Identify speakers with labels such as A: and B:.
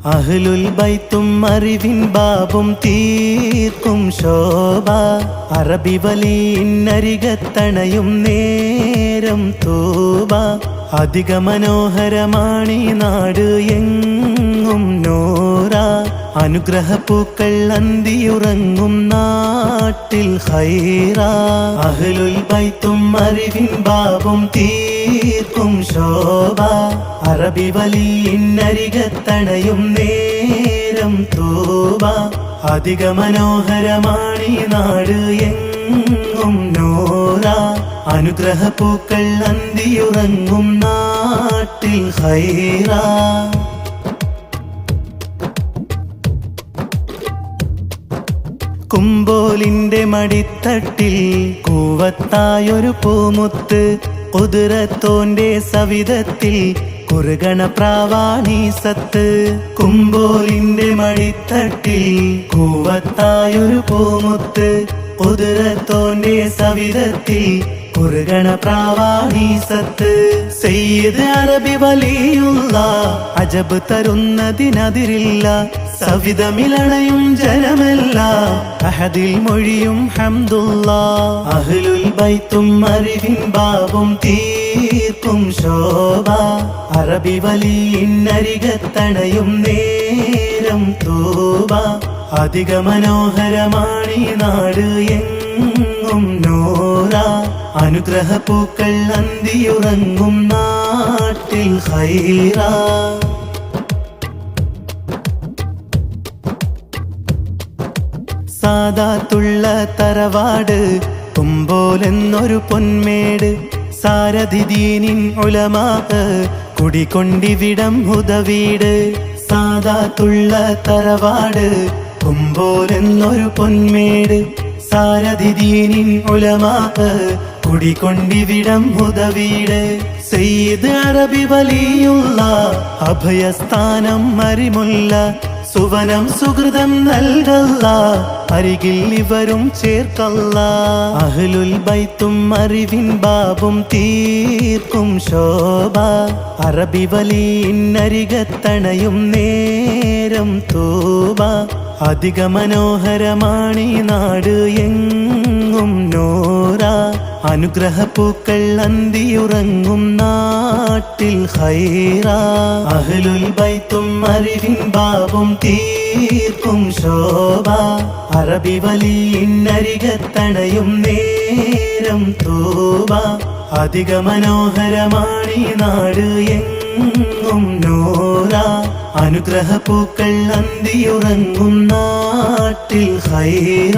A: അഹ്ലുൽ ബൈത്തും അറിവിൻ ബാബും തീർക്കും ശോഭ. അറബി വലിയിന്നരികത്തണയും നേരം തൂബ. അധിക മനോഹരമാണീ നാട് എങ്ങും നൂറ. അനുഗ്രഹപ്പൂക്കൾ അന്തിയുറങ്ങും നാട്ടിൽ ഖൈറ. അഹ്ലുൽ ബൈത്തും അറിവിൻ ബാബും തീർക്കും ശോഭ. അറബി വലിയിന്നരികത്തണയും നേരം തൂബ. അധിക മനോഹരമാണീ നാട് എങ്ങും നൂറ. അനുഗ്രഹപ്പൂക്കൾ അന്തിയുറങ്ങും നാട്ടിൽ ഖൈറ. കുമ്പോലിന്റെ മടിത്തട്ടിൽ കൂവത്തായൊരു പൂമുത്ത്. കുതിരത്തോന്റെ സവിധത്തിൽ കുറുകണ പ്രാവാണീസത്ത്. കുമ്പോലിന്റെ മടിത്തട്ടിൽ കൂവത്തായൊരു പൂമുത്ത്. കുതിരത്തോന്റെ സവിധത്തിൽ കുറുകണ പ്രാവാണീസത്ത്. സയ്യിദ് അറബി വലിയുള്ള അജബ് തരുന്നതിനതിരില്ല. സവിധമിലണയും ജനമല്ല അഹദിൽ മൊഴിയും ഹംദുല്ലാ. അഹ്ലുൽ ബൈത്തും അറിവിൻ ബാബും തീർക്കും ശോഭ. അറബി വലിയിന്നരികത്തണയും നേരം തൂബ. അധിക മനോഹരമാണീ നാട് എങ്ങും നൂറ. അനുഗ്രഹപ്പൂക്കൾ അന്തിയുറങ്ങും നാട്ടിൽ ഖൈറ. സാദാത്തുള്ള തറവാട് കുമ്പോലെന്നൊരു പൊന്മേട്. സാരഥി ദീനിൻ ഉലമാ കുടികൊണ്ടിവിടം ഹുദവീട്. സാദാത്തുള്ള തറവാട് കുമ്പോലെന്നൊരു പൊന്മേട്. സാരഥി ദീനിൻ ഉലമാ കുടികൊണ്ടിവിടം ഹുദവീട്. സയ്യിദ് അറബി വലിയുള്ള അഭയസ്ഥാനം മരിമുല്ല. സുവനം സുഹൃതം നൽകല്ല അരികിൽ ഇവരും ചേർക്കല്ല. അഹ്ലുൽ ബൈത്തും അറിവിൻ ബാബും തീർക്കും ശോഭ. അറബി വലിയിന്നരികത്തണയും നേരം തൂബ. അധിക മനോഹരമാണീ നാട് എങ്ങും നൂറ. അനുഗ്രഹപ്പൂക്കൾ അന്തിയുറങ്ങും നാട്ടിൽ ഖൈറ. അഹ്ലുൽ ബൈത്തും അറിവിൻ ബാബും തീർക്കും ശോഭ. അറബി വലിയിന്നരികത്തണയും നേരം തൂബ. അധിക മനോഹരമാണീ നാട് എങ്ങും നൂറ. അനുഗ്രഹപ്പൂക്കൾ അന്തിയുറങ്ങും നാട്ടിൽ ഖൈറ.